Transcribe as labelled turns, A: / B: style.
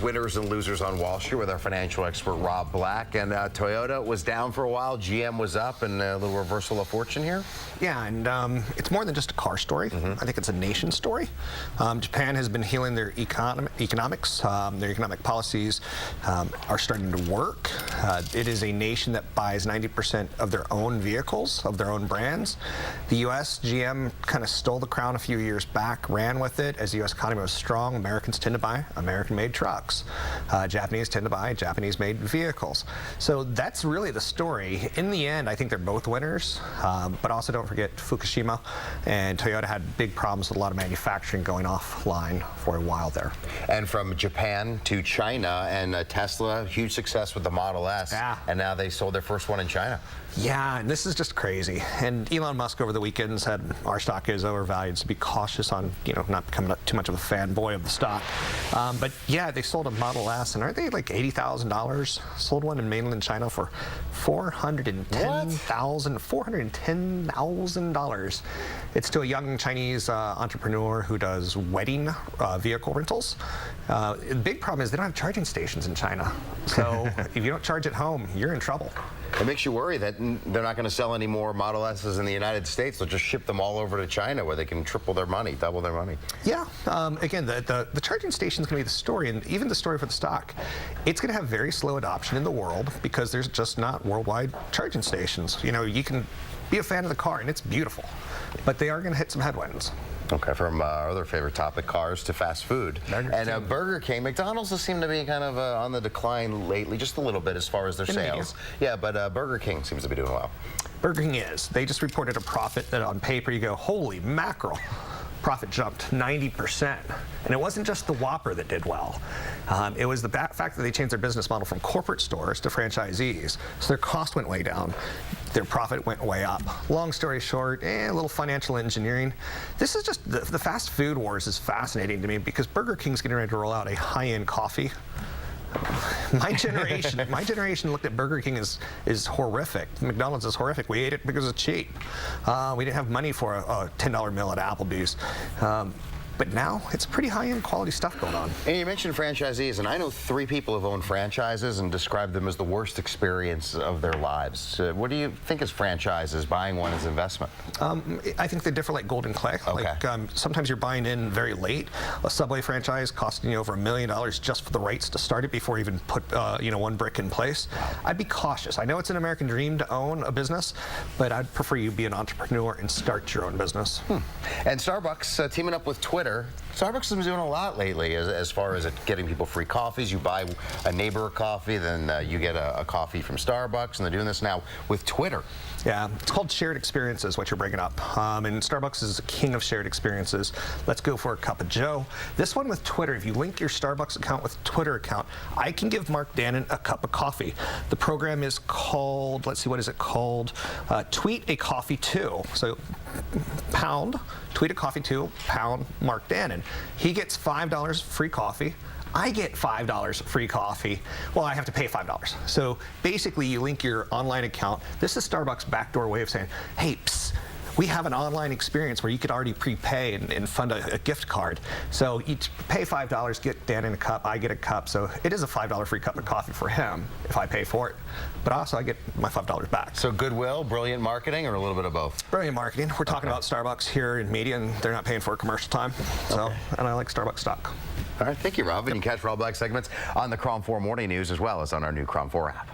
A: winners and losers on Wall Street with our financial expert Rob Black. And Toyota was down for a while, GM was up, and a little reversal of fortune here.
B: Yeah, and it's more than just a car story. I think it's a nation story. Japan has been healing their economics. Their economic policies are starting to work. It is a nation that buys 90% of their own vehicles, of their own brands. The U.S., GM kind of stole the crown a few years back, ran with it. As the U.S. economy was strong, Americans tend to buy American-made trucks. Japanese tend to buy Japanese-made vehicles. So that's really the story. In the end, I think they're both winners, but also don't forget Fukushima, and Toyota had big problems with a lot of manufacturing going offline for a while there.
A: And from Japan to China, and Tesla, huge success with the Model S, and now they sold their first one in China.
B: Yeah, and this is just crazy. And Elon Musk over the weekend said our stock is overvalued, so be cautious on, not becoming too much of a fanboy of the stock. But yeah, they sold a Model S, and aren't they like $80,000? Sold one in mainland China for $410,000. It's to a young Chinese entrepreneur who does wedding vehicle rentals. The big problem is they don't have charging stations in China. So if you don't charge at home, you're in trouble.
A: It makes you worry that they're not going to sell any more Model S's in the United States. They'll just ship them all over to China where they can triple their money, double their money.
B: Yeah. Again, the charging station is going to be the story, and even the story for the stock. It's going to have very slow adoption in the world because there's just not worldwide charging stations. You can be a fan of the car, and it's beautiful, but they are going to hit some headwinds.
A: Okay, from our other favorite topic, cars, to fast food. Burger King, McDonald's has seemed to be kind of on the decline lately, just a little bit as far as their sales. Yeah, but Burger King seems to be doing well.
B: Burger King is. They just reported a profit that on paper you go, holy mackerel. Profit jumped 90%. And it wasn't just the Whopper that did well. It was the fact that they changed their business model from corporate stores to franchisees. So their cost went way down. Their profit went way up. Long story short, a little financial engineering. This is just, the fast food wars is fascinating to me because Burger King's getting ready to roll out a high-end coffee. My generation looked at Burger King as horrific. McDonald's is horrific. We ate it because it's cheap. We didn't have money for a $10 meal at Applebee's. But now it's pretty high-end quality stuff going on.
A: And you mentioned franchisees, and I know 3 people who've owned franchises and described them as the worst experience of their lives. What do you think is franchises, buying one as investment?
B: I think they differ like gold and clay.
A: Okay.
B: Like, sometimes you're buying in very late. A Subway franchise costing you over $1 million just for the rights to start it before you even put one brick in place. I'd be cautious. I know it's an American dream to own a business, but I'd prefer you be an entrepreneur and start your own business.
A: And Starbucks teaming up with Twitter. Starbucks has been doing a lot lately as far as getting people free coffees. You buy a neighbor a coffee, then you get a coffee from Starbucks, and they're doing this now with Twitter.
B: Yeah, it's called shared experiences, what you're bringing up. And Starbucks is the king of shared experiences. Let's go for a cup of joe. This one with Twitter, if you link your Starbucks account with Twitter account, I can give Mark Dannon a cup of coffee. The program is called, let's see, what is it called? Tweet a Coffee To. So pound, tweet a coffee to, pound Mark Dannon. He gets $5 free coffee. I get $5 free coffee. Well, I have to pay $5. So basically, you link your online account. This is Starbucks' backdoor way of saying, hey, we have an online experience where you could already prepay and fund a gift card. So you pay $5, get Dan in a cup, I get a cup. So it is a $5 free cup of coffee for him if I pay for it. But also I get my $5 back.
A: So goodwill, brilliant marketing, or a little bit of both?
B: Brilliant marketing. We're talking about Starbucks here in media, and they're not paying for a commercial time. So, and I like Starbucks stock.
A: All right, thank you, Rob. And you can catch Rob Black segments on the KRON 4 Morning News as well as on our new KRON 4 app.